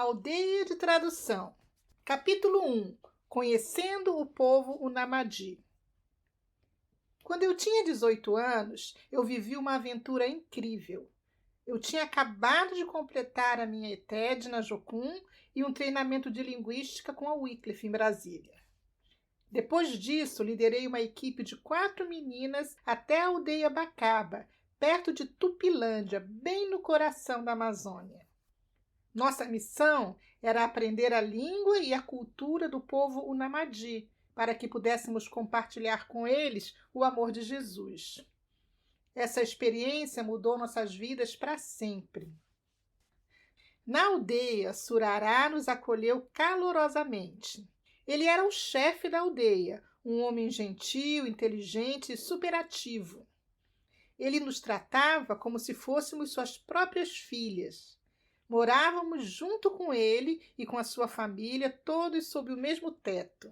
Aldeia de Tradução. Capítulo 1. Conhecendo o povo Unamadi. Quando eu tinha 18 anos, eu vivi uma aventura incrível. Eu tinha acabado de completar a minha ETED na Jocum e um treinamento de linguística com a Wycliffe em Brasília. Depois disso, liderei uma equipe de 4 meninas até a aldeia Bacaba, perto de Tupilândia, bem no coração da Amazônia. Nossa missão era aprender a língua e a cultura do povo Unamadi, para que pudéssemos compartilhar com eles o amor de Jesus. Essa experiência mudou nossas vidas para sempre. Na aldeia, Surará nos acolheu calorosamente. Ele era o chefe da aldeia, um homem gentil, inteligente e superativo. Ele nos tratava como se fôssemos suas próprias filhas. Morávamos junto com ele e com a sua família, todos sob o mesmo teto.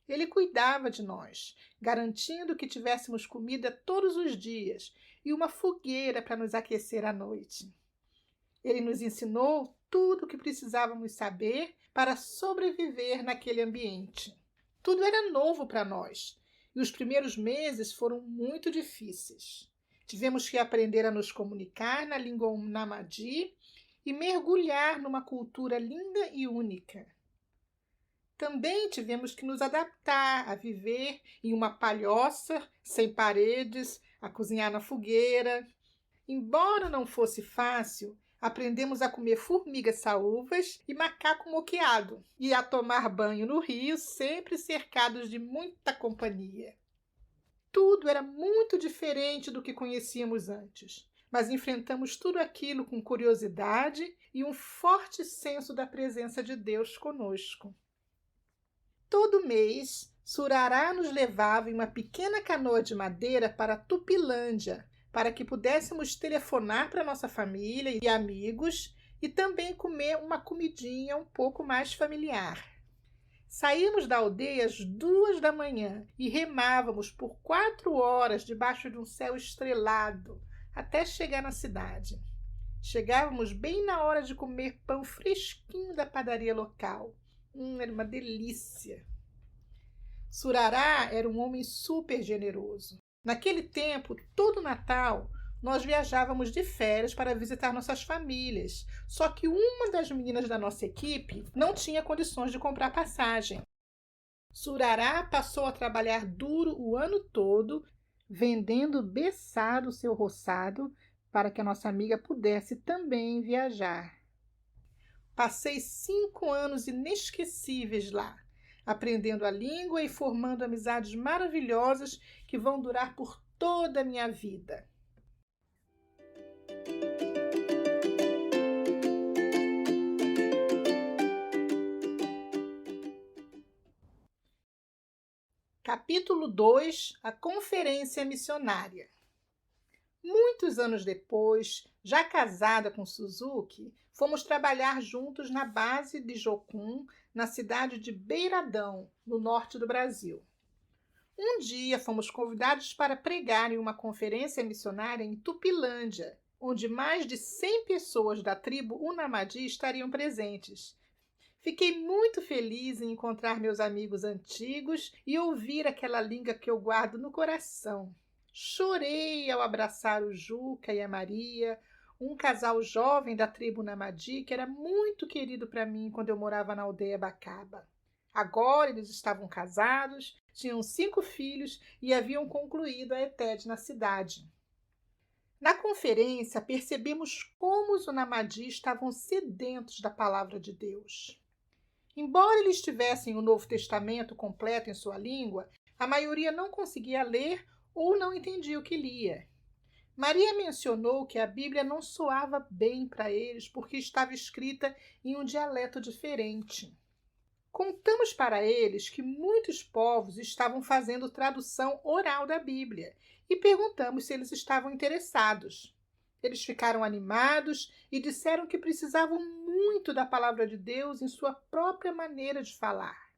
Ele cuidava de nós, garantindo que tivéssemos comida todos os dias e uma fogueira para nos aquecer à noite. Ele nos ensinou tudo o que precisávamos saber para sobreviver naquele ambiente. Tudo era novo para nós e os primeiros meses foram muito difíceis. Tivemos que aprender a nos comunicar na língua Unamadi e mergulhar numa cultura linda e única. Também tivemos que nos adaptar a viver em uma palhoça, sem paredes, a cozinhar na fogueira. Embora não fosse fácil, aprendemos a comer formigas saúvas e macaco moqueado e a tomar banho no rio, sempre cercados de muita companhia. Tudo era muito diferente do que conhecíamos antes, mas enfrentamos tudo aquilo com curiosidade e um forte senso da presença de Deus conosco. Todo mês, Surará nos levava em uma pequena canoa de madeira para Tupilândia, para que pudéssemos telefonar para nossa família e amigos e também comer uma comidinha um pouco mais familiar. Saímos da aldeia às 2 da manhã e remávamos por 4 horas debaixo de um céu estrelado, até chegar na cidade. Chegávamos bem na hora de comer pão fresquinho da padaria local. Era uma delícia. Surará era um homem super generoso. Naquele tempo, todo Natal, nós viajávamos de férias para visitar nossas famílias. Só que uma das meninas da nossa equipe não tinha condições de comprar passagem. Surará passou a trabalhar duro o ano todo, vendendo beçado o seu roçado para que a nossa amiga pudesse também viajar. Passei 5 anos inesquecíveis lá, aprendendo a língua e formando amizades maravilhosas que vão durar por toda a minha vida. Capítulo 2. A Conferência Missionária. Muitos anos depois, já casada com Suzuki, fomos trabalhar juntos na base de Jocum, na cidade de Beiradão, no norte do Brasil. Um dia fomos convidados para pregar em uma conferência missionária em Tupilândia, onde mais de 100 pessoas da tribo Unamadi estariam presentes. Fiquei muito feliz em encontrar meus amigos antigos e ouvir aquela língua que eu guardo no coração. Chorei ao abraçar o Juca e a Maria, um casal jovem da tribo Unamadi que era muito querido para mim quando eu morava na aldeia Bacaba. Agora eles estavam casados, tinham 5 filhos e haviam concluído a ETED na cidade. Na conferência, percebemos como os Unamadi estavam sedentos da palavra de Deus. Embora eles tivessem o Novo Testamento completo em sua língua, a maioria não conseguia ler ou não entendia o que lia. Maria mencionou que a Bíblia não soava bem para eles porque estava escrita em um dialeto diferente. Contamos para eles que muitos povos estavam fazendo tradução oral da Bíblia e perguntamos se eles estavam interessados. Eles ficaram animados e disseram que precisavam muito da palavra de Deus em sua própria maneira de falar.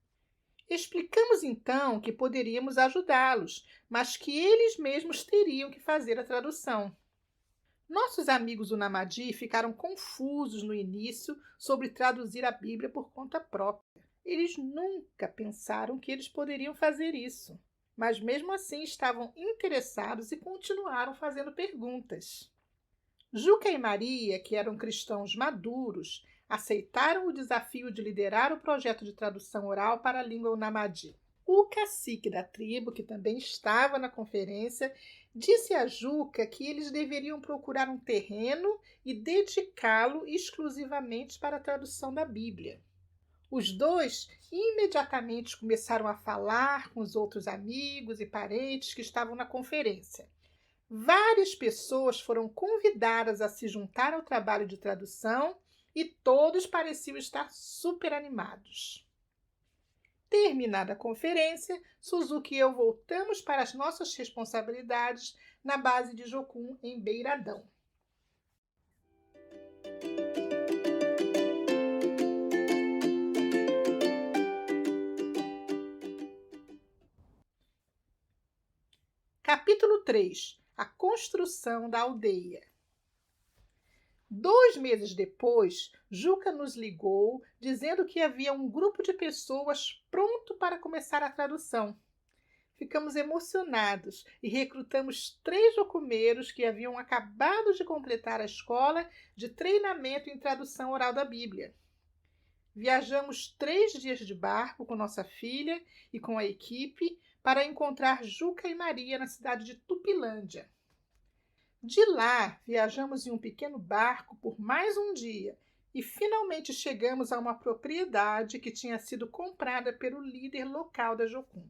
Explicamos então que poderíamos ajudá-los, mas que eles mesmos teriam que fazer a tradução. Nossos amigos do Namadi ficaram confusos no início sobre traduzir a Bíblia por conta própria. Eles nunca pensaram que eles poderiam fazer isso, mas mesmo assim estavam interessados e continuaram fazendo perguntas. Juca e Maria, que eram cristãos maduros, aceitaram o desafio de liderar o projeto de tradução oral para a língua Namadi. O cacique da tribo, que também estava na conferência, disse a Juca que eles deveriam procurar um terreno e dedicá-lo exclusivamente para a tradução da Bíblia. Os dois imediatamente começaram a falar com os outros amigos e parentes que estavam na conferência. Várias pessoas foram convidadas a se juntar ao trabalho de tradução e todos pareciam estar super animados. Terminada a conferência, Suzuki e eu voltamos para as nossas responsabilidades na base de Jocum, em Beiradão. Capítulo 3. A construção da aldeia. 2 meses depois, Juca nos ligou dizendo que havia um grupo de pessoas pronto para começar a tradução. Ficamos emocionados e recrutamos 3 jocumeiros que haviam acabado de completar a escola de treinamento em tradução oral da Bíblia. Viajamos 3 dias de barco com nossa filha e com a equipe para encontrar Juca e Maria na cidade de Tupilândia. De lá, viajamos em um pequeno barco por mais um dia e finalmente chegamos a uma propriedade que tinha sido comprada pelo líder local da Jocum.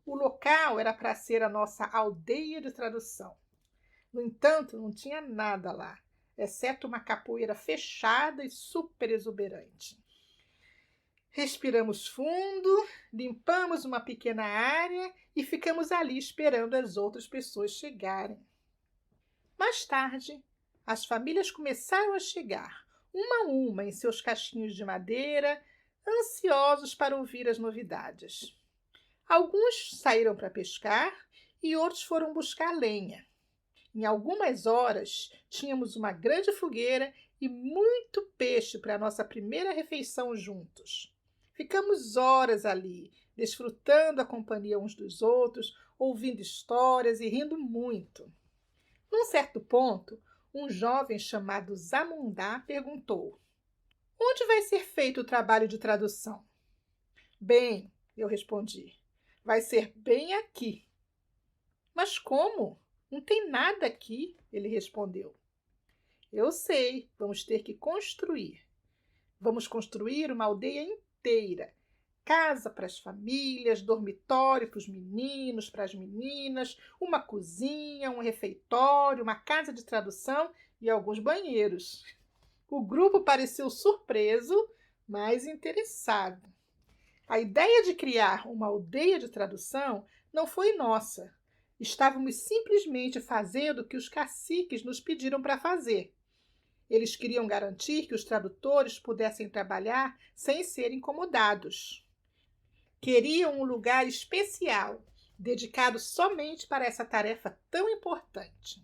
O local era para ser a nossa aldeia de tradução. No entanto, não tinha nada lá, exceto uma capoeira fechada e super exuberante. Respiramos fundo, limpamos uma pequena área e ficamos ali esperando as outras pessoas chegarem. Mais tarde, as famílias começaram a chegar, uma a uma, em seus caixinhos de madeira, ansiosos para ouvir as novidades. Alguns saíram para pescar e outros foram buscar lenha. Em algumas horas, tínhamos uma grande fogueira e muito peixe para a nossa primeira refeição juntos. Ficamos horas ali, desfrutando a companhia uns dos outros, ouvindo histórias e rindo muito. Num certo ponto, um jovem chamado Zamundá perguntou: "Onde vai ser feito o trabalho de tradução?" "Bem", eu respondi, "vai ser bem aqui." "Mas como? Não tem nada aqui", ele respondeu. "Eu sei, vamos ter que construir. Vamos construir uma aldeia inteira. Casa para as famílias, dormitório para os meninos, para as meninas, uma cozinha, um refeitório, uma casa de tradução e alguns banheiros." O grupo pareceu surpreso, mas interessado. A ideia de criar uma aldeia de tradução não foi nossa. Estávamos simplesmente fazendo o que os caciques nos pediram para fazer. Eles queriam garantir que os tradutores pudessem trabalhar sem serem incomodados. Queriam um lugar especial, dedicado somente para essa tarefa tão importante.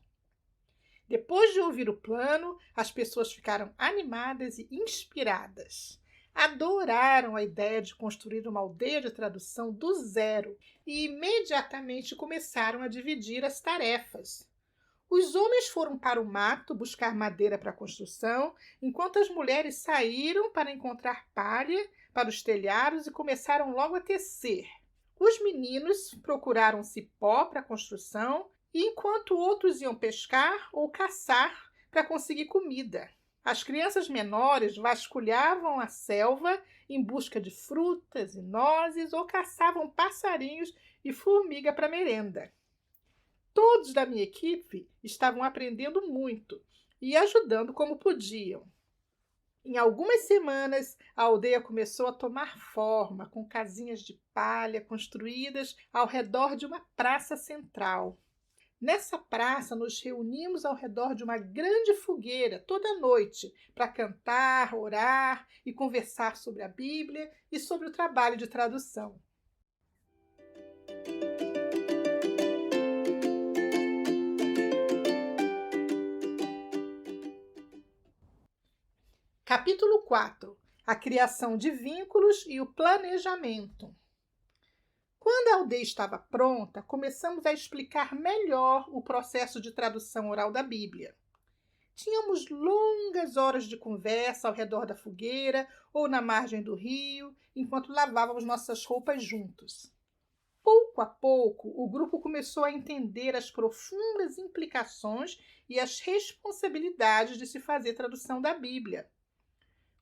Depois de ouvir o plano, as pessoas ficaram animadas e inspiradas. Adoraram a ideia de construir uma aldeia de tradução do zero e imediatamente começaram a dividir as tarefas. Os homens foram para o mato buscar madeira para a construção, enquanto as mulheres saíram para encontrar palha para os telhados e começaram logo a tecer. Os meninos procuraram cipó para a construção, enquanto outros iam pescar ou caçar para conseguir comida. As crianças menores vasculhavam a selva em busca de frutas e nozes ou caçavam passarinhos e formiga para merenda. Todos da minha equipe estavam aprendendo muito e ajudando como podiam. Em algumas semanas, a aldeia começou a tomar forma, com casinhas de palha construídas ao redor de uma praça central. Nessa praça, nos reunimos ao redor de uma grande fogueira toda noite para cantar, orar e conversar sobre a Bíblia e sobre o trabalho de tradução. Capítulo 4. A criação de vínculos e o planejamento. Quando a aldeia estava pronta, começamos a explicar melhor o processo de tradução oral da Bíblia. Tínhamos longas horas de conversa ao redor da fogueira ou na margem do rio, enquanto lavávamos nossas roupas juntos. Pouco a pouco, o grupo começou a entender as profundas implicações e as responsabilidades de se fazer tradução da Bíblia.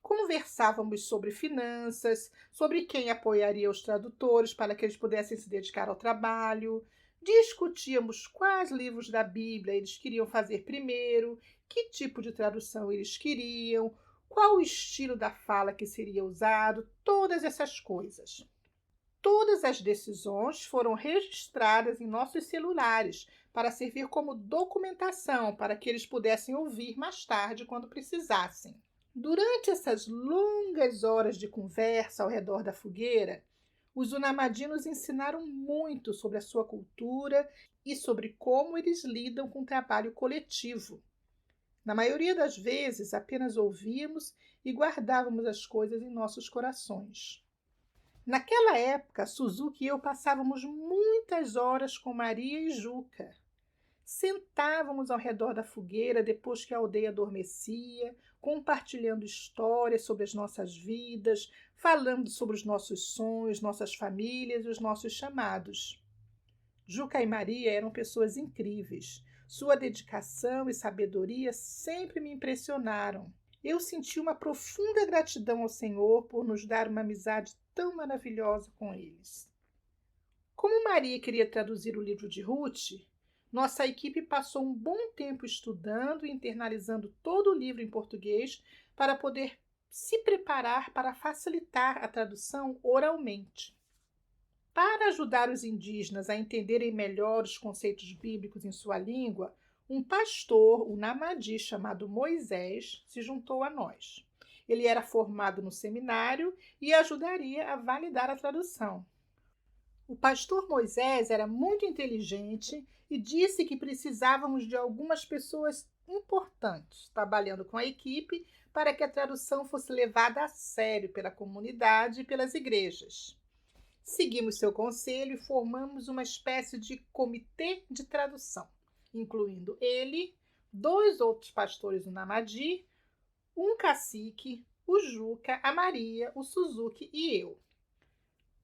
Conversávamos sobre finanças, sobre quem apoiaria os tradutores para que eles pudessem se dedicar ao trabalho. Discutíamos quais livros da Bíblia eles queriam fazer primeiro, que tipo de tradução eles queriam, qual o estilo da fala que seria usado, todas essas coisas. Todas as decisões foram registradas em nossos celulares para servir como documentação para que eles pudessem ouvir mais tarde quando precisassem. Durante essas longas horas de conversa ao redor da fogueira, os Unamadi nos ensinaram muito sobre a sua cultura e sobre como eles lidam com o trabalho coletivo. Na maioria das vezes, apenas ouvíamos e guardávamos as coisas em nossos corações. Naquela época, Suzuki e eu passávamos muitas horas com Maria e Juca. Sentávamos ao redor da fogueira depois que a aldeia adormecia, compartilhando histórias sobre as nossas vidas, falando sobre os nossos sonhos, nossas famílias e os nossos chamados. Juca e Maria eram pessoas incríveis. Sua dedicação e sabedoria sempre me impressionaram. Eu senti uma profunda gratidão ao Senhor por nos dar uma amizade tão maravilhosa com eles. Como Maria queria traduzir o livro de Ruth, nossa equipe passou um bom tempo estudando e internalizando todo o livro em português para poder se preparar para facilitar a tradução oralmente. Para ajudar os indígenas a entenderem melhor os conceitos bíblicos em sua língua, um pastor, um Namadi chamado Moisés, se juntou a nós. Ele era formado no seminário e ajudaria a validar a tradução. O pastor Moisés era muito inteligente e disse que precisávamos de algumas pessoas importantes trabalhando com a equipe para que a tradução fosse levada a sério pela comunidade e pelas igrejas. Seguimos seu conselho e formamos uma espécie de comitê de tradução, incluindo ele, 2 outros pastores do Namadi, um cacique, o Juca, a Maria, o Suzuki e eu.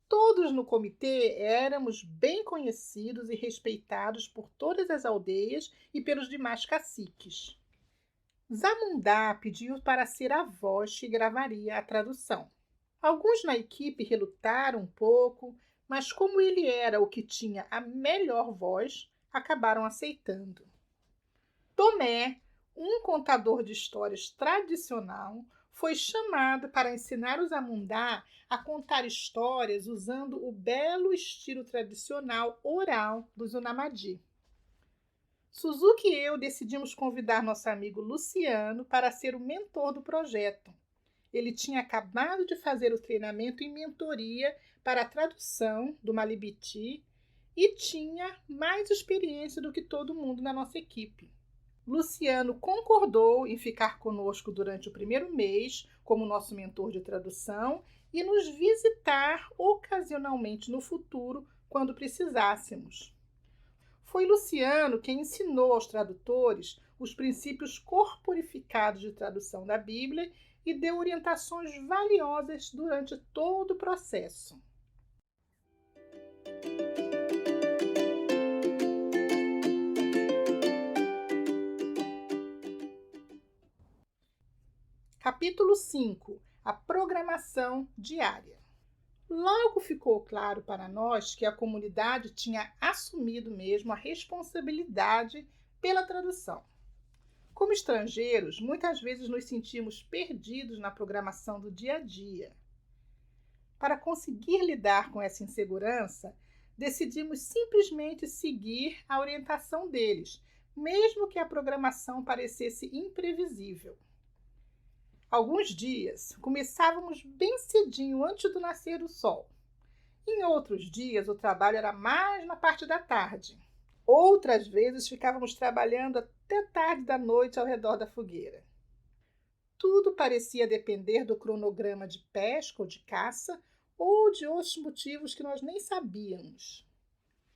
Todos no comitê éramos bem conhecidos e respeitados por todas as aldeias e pelos demais caciques. Zamundá pediu para ser a voz que gravaria a tradução. Alguns na equipe relutaram um pouco, mas como ele era o que tinha a melhor voz, acabaram aceitando. Tomé, um contador de histórias tradicional, foi chamado para ensinar os Zamundá a contar histórias usando o belo estilo tradicional oral dos Unamadi. Suzuki e eu decidimos convidar nosso amigo Luciano para ser o mentor do projeto. Ele tinha acabado de fazer o treinamento em mentoria para a tradução do Malibiti e tinha mais experiência do que todo mundo na nossa equipe. Luciano concordou em ficar conosco durante o primeiro mês como nosso mentor de tradução e nos visitar ocasionalmente no futuro quando precisássemos. Foi Luciano quem ensinou aos tradutores os princípios corporificados de tradução da Bíblia e deu orientações valiosas durante todo o processo. Capítulo 5. A programação diária. Logo ficou claro para nós que a comunidade tinha assumido mesmo a responsabilidade pela tradução. Como estrangeiros, muitas vezes nos sentimos perdidos na programação do dia a dia. Para conseguir lidar com essa insegurança, decidimos simplesmente seguir a orientação deles, mesmo que a programação parecesse imprevisível. Alguns dias, começávamos bem cedinho antes do nascer do sol. Em outros dias, o trabalho era mais na parte da tarde. Outras vezes, ficávamos trabalhando até tarde da noite ao redor da fogueira. Tudo parecia depender do cronograma de pesca ou de caça, ou de outros motivos que nós nem sabíamos.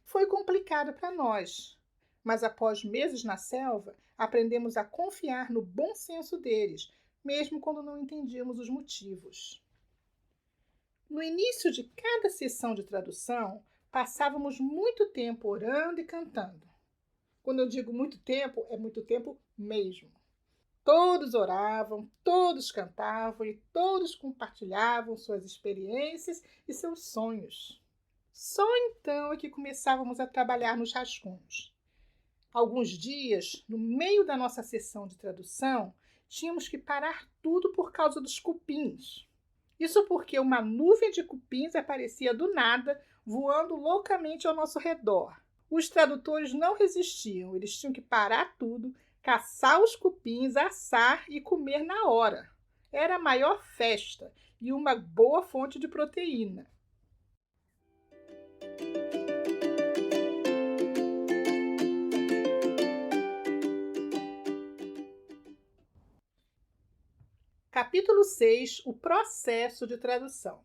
Foi complicado para nós, mas após meses na selva, aprendemos a confiar no bom senso deles, mesmo quando não entendíamos os motivos. No início de cada sessão de tradução, passávamos muito tempo orando e cantando. Quando eu digo muito tempo, é muito tempo mesmo. Todos oravam, todos cantavam e todos compartilhavam suas experiências e seus sonhos. Só então é que começávamos a trabalhar nos rascunhos. Alguns dias, no meio da nossa sessão de tradução, tínhamos que parar tudo por causa dos cupins. Isso porque uma nuvem de cupins aparecia do nada, voando loucamente ao nosso redor. Os tradutores não resistiam, eles tinham que parar tudo, caçar os cupins, assar e comer na hora. Era a maior festa e uma boa fonte de proteína. Capítulo 6. O processo de tradução.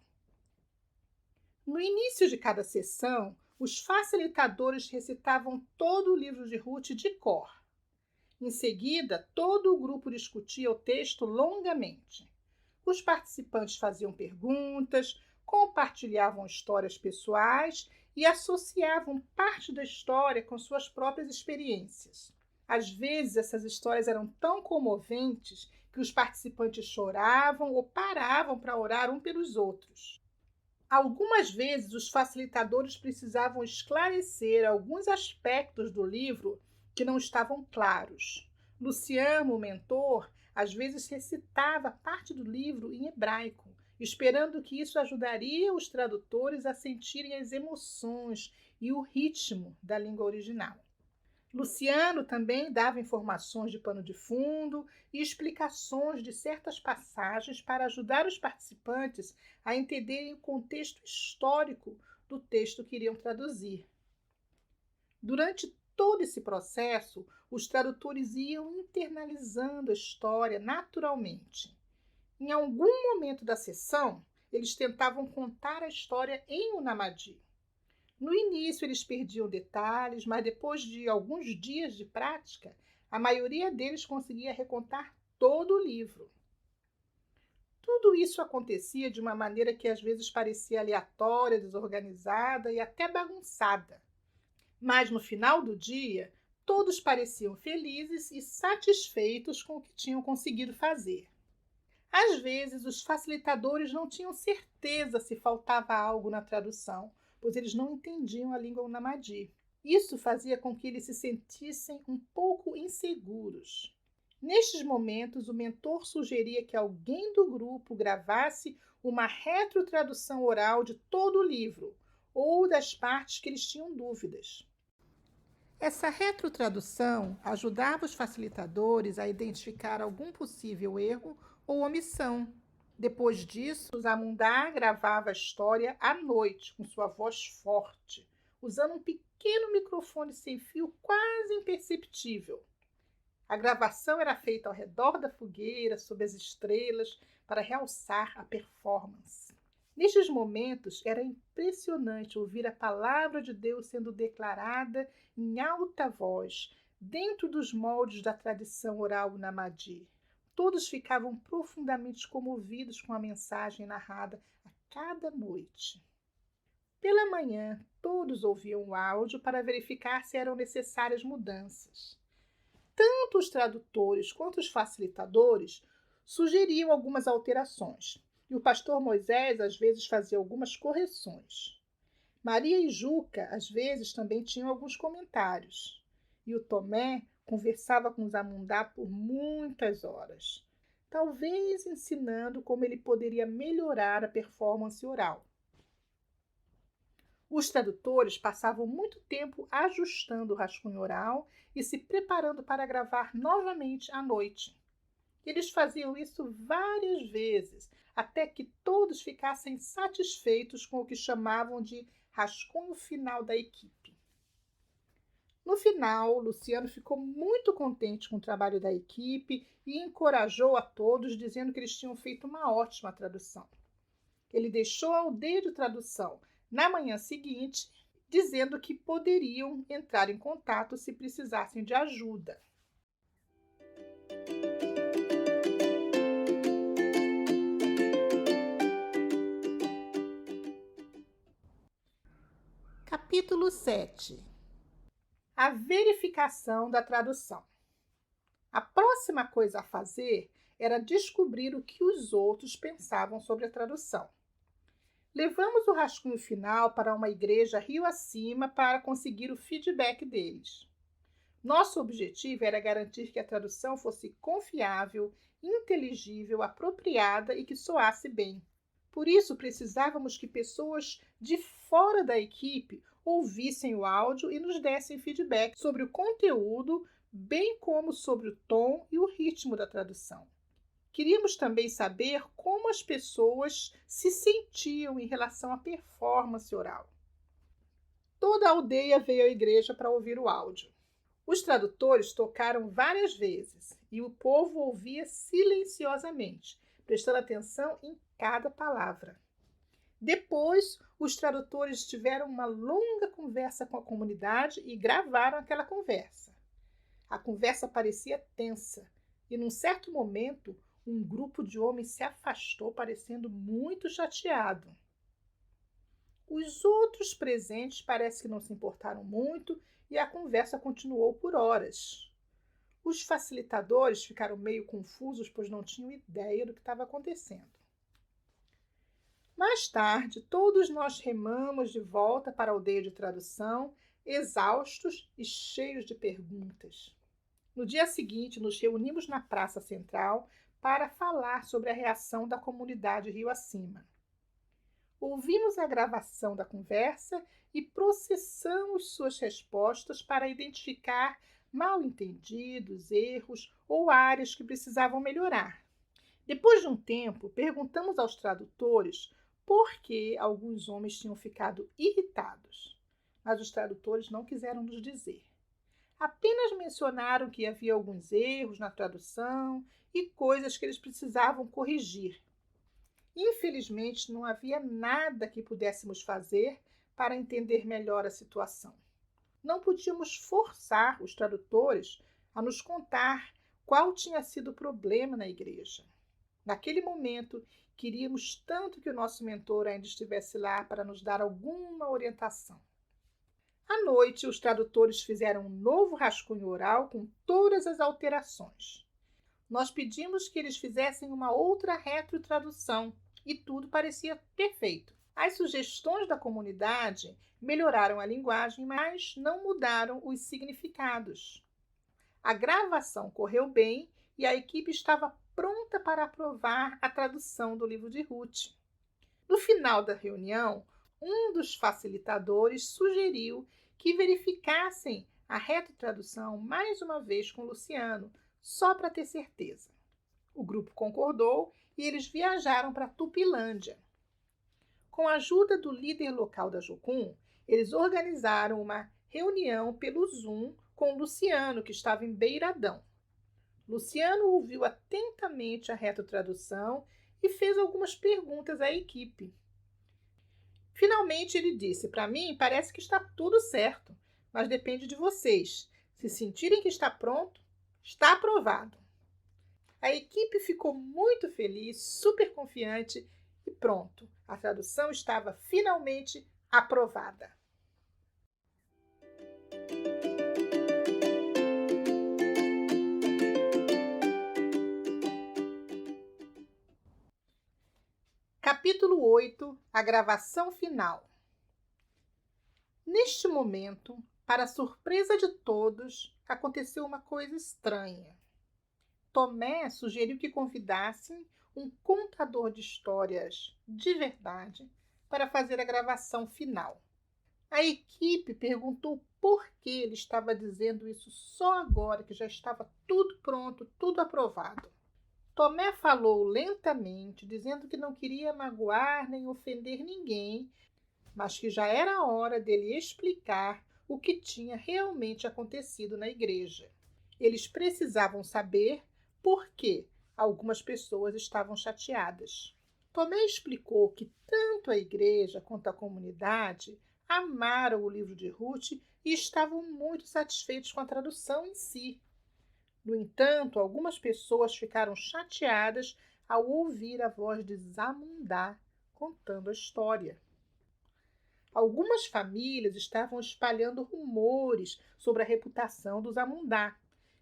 No início de cada sessão, os facilitadores recitavam todo o livro de Ruth de cor. Em seguida, todo o grupo discutia o texto longamente. Os participantes faziam perguntas, compartilhavam histórias pessoais e associavam parte da história com suas próprias experiências. Às vezes, essas histórias eram tão comoventes que os participantes choravam ou paravam para orar um pelos outros. Algumas vezes, os facilitadores precisavam esclarecer alguns aspectos do livro que não estavam claros. Luciano, o mentor, às vezes recitava parte do livro em hebraico, esperando que isso ajudaria os tradutores a sentirem as emoções e o ritmo da língua original. Luciano também dava informações de pano de fundo e explicações de certas passagens para ajudar os participantes a entenderem o contexto histórico do texto que iriam traduzir. Durante todo esse processo, os tradutores iam internalizando a história naturalmente. Em algum momento da sessão, eles tentavam contar a história em Unamadi. No início, eles perdiam detalhes, mas depois de alguns dias de prática, a maioria deles conseguia recontar todo o livro. Tudo isso acontecia de uma maneira que às vezes parecia aleatória, desorganizada e até bagunçada. Mas no final do dia, todos pareciam felizes e satisfeitos com o que tinham conseguido fazer. Às vezes, os facilitadores não tinham certeza se faltava algo na tradução, pois eles não entendiam a língua Unamadi. Isso fazia com que eles se sentissem um pouco inseguros. Nestes momentos, o mentor sugeria que alguém do grupo gravasse uma retrotradução oral de todo o livro, ou das partes que eles tinham dúvidas. Essa retrotradução ajudava os facilitadores a identificar algum possível erro ou omissão. Depois disso, Zamundar gravava a história à noite, com sua voz forte, usando um pequeno microfone sem fio quase imperceptível. A gravação era feita ao redor da fogueira, sob as estrelas, para realçar a performance. Nestes momentos, era impressionante ouvir a palavra de Deus sendo declarada em alta voz, dentro dos moldes da tradição oral Unamadi. Todos ficavam profundamente comovidos com a mensagem narrada a cada noite. Pela manhã, todos ouviam o áudio para verificar se eram necessárias mudanças. Tanto os tradutores quanto os facilitadores sugeriam algumas alterações, e o pastor Moisés às vezes fazia algumas correções. Maria e Juca às vezes também tinham alguns comentários, e o Tomé conversava com Zamundá por muitas horas, talvez ensinando como ele poderia melhorar a performance oral. Os tradutores passavam muito tempo ajustando o rascunho oral e se preparando para gravar novamente à noite. Eles faziam isso várias vezes, até que todos ficassem satisfeitos com o que chamavam de rascunho final da equipe. No final, Luciano ficou muito contente com o trabalho da equipe e encorajou a todos, dizendo que eles tinham feito uma ótima tradução. Ele deixou a aldeia de tradução na manhã seguinte, dizendo que poderiam entrar em contato se precisassem de ajuda. Capítulo 7. A verificação da tradução. A próxima coisa a fazer era descobrir o que os outros pensavam sobre a tradução. Levamos o rascunho final para uma igreja rio acima para conseguir o feedback deles. Nosso objetivo era garantir que a tradução fosse confiável, inteligível, apropriada e que soasse bem. Por isso, precisávamos que pessoas de fora da equipe ouvissem o áudio e nos dessem feedback sobre o conteúdo, bem como sobre o tom e o ritmo da tradução. Queríamos também saber como as pessoas se sentiam em relação à performance oral. Toda a aldeia veio à igreja para ouvir o áudio. Os tradutores tocaram várias vezes e o povo ouvia silenciosamente, prestando atenção em cada palavra. Depois, os tradutores tiveram uma longa conversa com a comunidade e gravaram aquela conversa. A conversa parecia tensa e, num certo momento, um grupo de homens se afastou, parecendo muito chateado. Os outros presentes parece que não se importaram muito e a conversa continuou por horas. Os facilitadores ficaram meio confusos, pois não tinham ideia do que estava acontecendo. Mais tarde, todos nós remamos de volta para a aldeia de tradução, exaustos e cheios de perguntas. No dia seguinte, nos reunimos na praça central para falar sobre a reação da comunidade rio acima. Ouvimos a gravação da conversa e processamos suas respostas para identificar mal-entendidos, erros ou áreas que precisavam melhorar. Depois de um tempo, perguntamos aos tradutores por que alguns homens tinham ficado irritados, mas os tradutores não quiseram nos dizer. Apenas mencionaram que havia alguns erros na tradução e coisas que eles precisavam corrigir. Infelizmente, não havia nada que pudéssemos fazer para entender melhor a situação. Não podíamos forçar os tradutores a nos contar qual tinha sido o problema na igreja. Naquele momento, queríamos tanto que o nosso mentor ainda estivesse lá para nos dar alguma orientação. À noite, os tradutores fizeram um novo rascunho oral com todas as alterações. Nós pedimos que eles fizessem uma outra retrotradução e tudo parecia perfeito. As sugestões da comunidade melhoraram a linguagem, mas não mudaram os significados. A gravação correu bem e a equipe estava pronta para aprovar a tradução do livro de Ruth. No final da reunião, um dos facilitadores sugeriu que verificassem a retrotradução mais uma vez com Luciano, só para ter certeza. O grupo concordou e eles viajaram para Tupilândia. Com a ajuda do líder local da Jocum, eles organizaram uma reunião pelo Zoom com Luciano, que estava em Beiradão. Luciano ouviu atentamente a retrotradução e fez algumas perguntas à equipe. Finalmente ele disse: para mim parece que está tudo certo, mas depende de vocês. Se sentirem que está pronto, está aprovado. A equipe ficou muito feliz, super confiante e pronto. A tradução estava finalmente aprovada. Capítulo 8. A gravação final. Neste momento, para a surpresa de todos, aconteceu uma coisa estranha. Tomé sugeriu que convidassem um contador de histórias de verdade para fazer a gravação final. A equipe perguntou por que ele estava dizendo isso só agora, que já estava tudo pronto, tudo aprovado. Tomé falou lentamente, dizendo que não queria magoar nem ofender ninguém, mas que já era hora dele explicar o que tinha realmente acontecido na igreja. Eles precisavam saber por que algumas pessoas estavam chateadas. Tomé explicou que tanto a igreja quanto a comunidade amaram o livro de Ruth e estavam muito satisfeitos com a tradução em si. No entanto, algumas pessoas ficaram chateadas ao ouvir a voz de Zamundá contando a história. Algumas famílias estavam espalhando rumores sobre a reputação do Zamundá,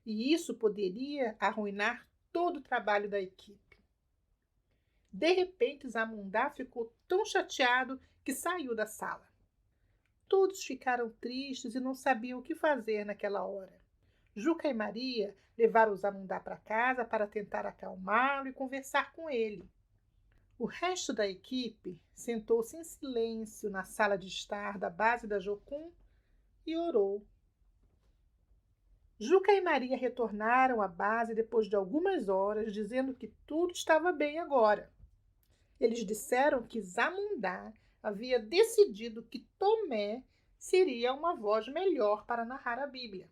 e isso poderia arruinar todo o trabalho da equipe. De repente, Zamundá ficou tão chateado que saiu da sala. Todos ficaram tristes e não sabiam o que fazer naquela hora. Juca e Maria levaram o Zamundá para casa para tentar acalmá-lo e conversar com ele. O resto da equipe sentou-se em silêncio na sala de estar da base da Jocum e orou. Juca e Maria retornaram à base depois de algumas horas, dizendo que tudo estava bem agora. Eles disseram que Zamundá havia decidido que Tomé seria uma voz melhor para narrar a Bíblia.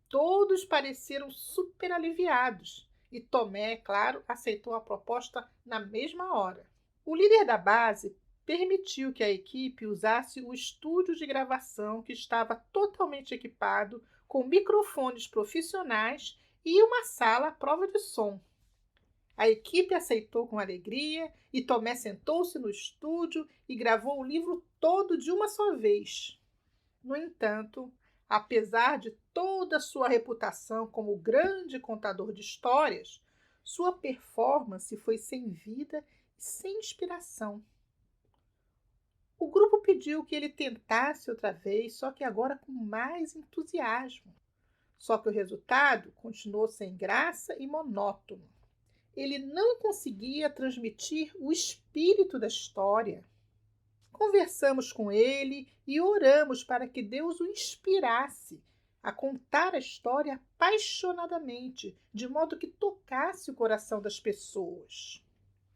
Todos pareceram super aliviados e Tomé, é claro, aceitou a proposta na mesma hora. O líder da base permitiu que a equipe usasse o estúdio de gravação que estava totalmente equipado com microfones profissionais e uma sala à prova de som. A equipe aceitou com alegria e Tomé sentou-se no estúdio e gravou o livro todo de uma só vez. No entanto, apesar de toda a sua reputação como grande contador de histórias, sua performance foi sem vida e sem inspiração. O grupo pediu que ele tentasse outra vez, só que agora com mais entusiasmo. Só que o resultado continuou sem graça e monótono. Ele não conseguia transmitir o espírito da história. Conversamos com ele e oramos para que Deus o inspirasse a contar a história apaixonadamente, de modo que tocasse o coração das pessoas.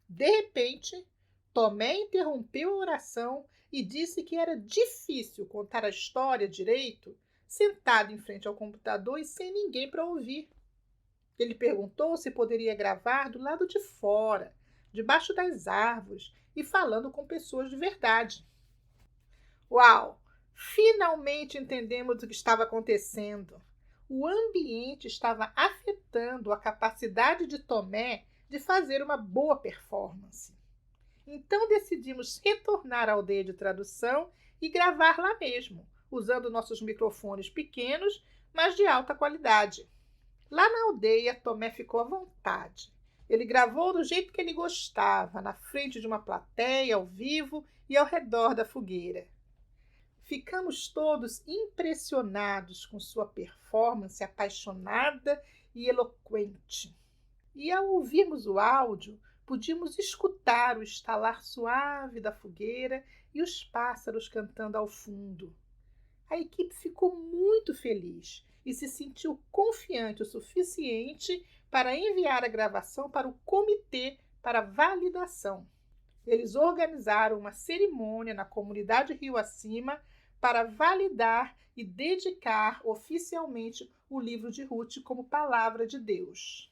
De repente, Tomé interrompeu a oração e disse que era difícil contar a história direito, sentado em frente ao computador e sem ninguém para ouvir. Ele perguntou se poderia gravar do lado de fora, debaixo das árvores e falando com pessoas de verdade. Uau! Finalmente entendemos o que estava acontecendo. O ambiente estava afetando a capacidade de Tomé de fazer uma boa performance. Então decidimos retornar à aldeia de tradução e gravar lá mesmo, usando nossos microfones pequenos, mas de alta qualidade. Lá na aldeia, Tomé ficou à vontade. Ele gravou do jeito que ele gostava, na frente de uma plateia, ao vivo e ao redor da fogueira. Ficamos todos impressionados com sua performance apaixonada e eloquente. E ao ouvirmos o áudio, podíamos escutar o estalar suave da fogueira e os pássaros cantando ao fundo. A equipe ficou muito feliz e se sentiu confiante o suficiente para enviar a gravação para o comitê para validação. Eles organizaram uma cerimônia na comunidade Rio Acima para validar e dedicar oficialmente o livro de Ruth como palavra de Deus.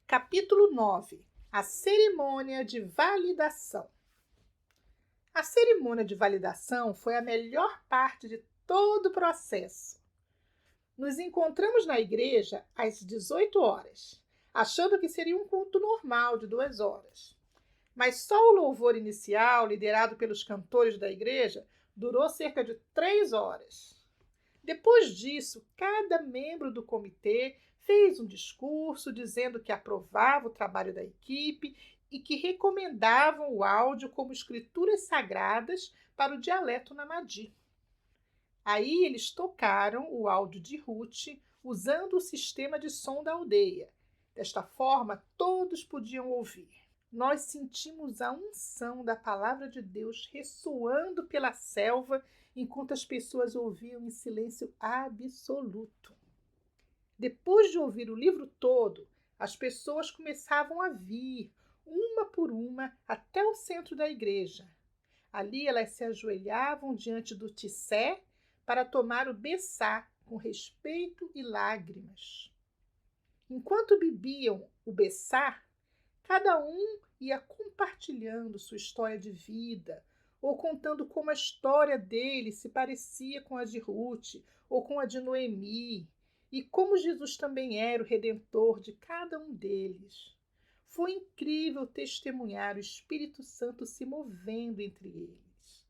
Capítulo 9. A cerimônia de validação. A cerimônia de validação foi a melhor parte de todo o processo. Nos encontramos na igreja às 18 horas, achando que seria um culto normal de 2 horas. Mas só o louvor inicial, liderado pelos cantores da igreja, durou cerca de 3 horas. Depois disso, cada membro do comitê fez um discurso dizendo que aprovava o trabalho da equipe e que recomendavam o áudio como escrituras sagradas para o dialeto namadi. Aí eles tocaram o áudio de Ruth usando o sistema de som da aldeia. Desta forma, todos podiam ouvir. Nós sentimos a unção da palavra de Deus ressoando pela selva enquanto as pessoas ouviam em silêncio absoluto. Depois de ouvir o livro todo, as pessoas começavam a vir, uma por uma, até o centro da igreja. Ali elas se ajoelhavam diante do tissé para tomar o bessá com respeito e lágrimas. Enquanto bebiam o bessá, cada um ia compartilhando sua história de vida, ou contando como a história dele se parecia com a de Ruth ou com a de Noemi, e como Jesus também era o redentor de cada um deles. Foi incrível testemunhar o Espírito Santo se movendo entre eles.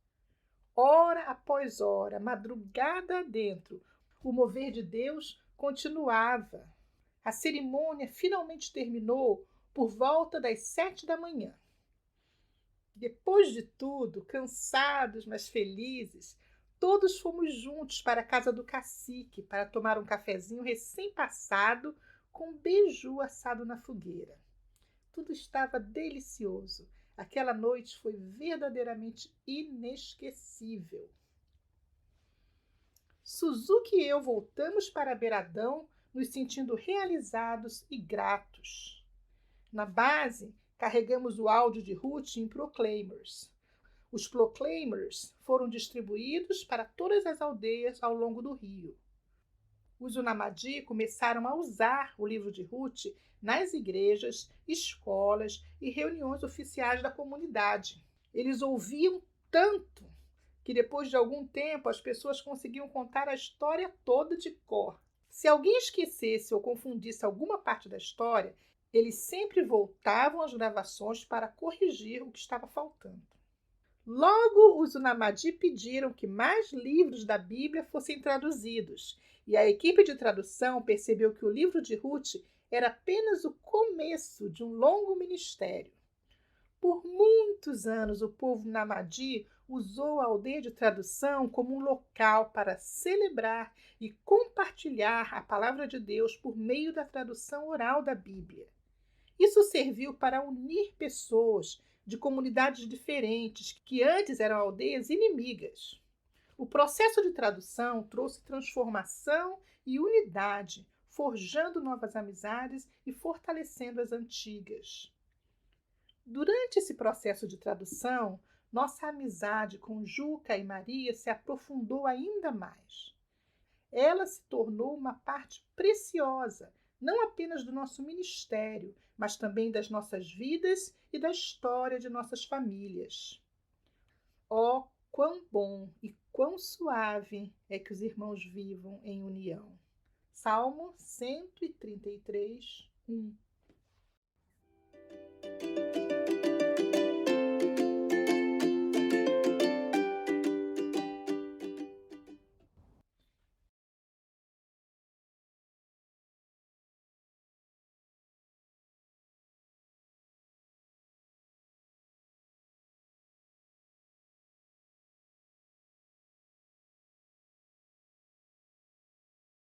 Hora após hora, madrugada adentro, o mover de Deus continuava. A cerimônia finalmente terminou por volta das 7 da manhã. Depois de tudo, cansados, mas felizes, todos fomos juntos para a casa do cacique para tomar um cafezinho recém-passado com beiju assado na fogueira. Tudo estava delicioso. Aquela noite foi verdadeiramente inesquecível. Suzuki e eu voltamos para Beiradão, nos sentindo realizados e gratos. Na base, carregamos o áudio de Ruth em Proclaimers. Os Proclaimers foram distribuídos para todas as aldeias ao longo do rio. Os Unamadi começaram a usar o livro de Ruth nas igrejas, escolas e reuniões oficiais da comunidade. Eles ouviam tanto que depois de algum tempo as pessoas conseguiam contar a história toda de cor. Se alguém esquecesse ou confundisse alguma parte da história, eles sempre voltavam às gravações para corrigir o que estava faltando. Logo, os Unamadi pediram que mais livros da Bíblia fossem traduzidos, e a equipe de tradução percebeu que o livro de Ruth era apenas o começo de um longo ministério. Por muitos anos, o povo Unamadi usou a aldeia de tradução como um local para celebrar e compartilhar a palavra de Deus por meio da tradução oral da Bíblia. Isso serviu para unir pessoas de comunidades diferentes que antes eram aldeias inimigas. O processo de tradução trouxe transformação e unidade, forjando novas amizades e fortalecendo as antigas. Durante esse processo de tradução, nossa amizade com Juca e Maria se aprofundou ainda mais. Ela se tornou uma parte preciosa, não apenas do nosso ministério, mas também das nossas vidas e da história de nossas famílias. Oh, quão bom e quão suave é que os irmãos vivam em união. Salmo 133, 1.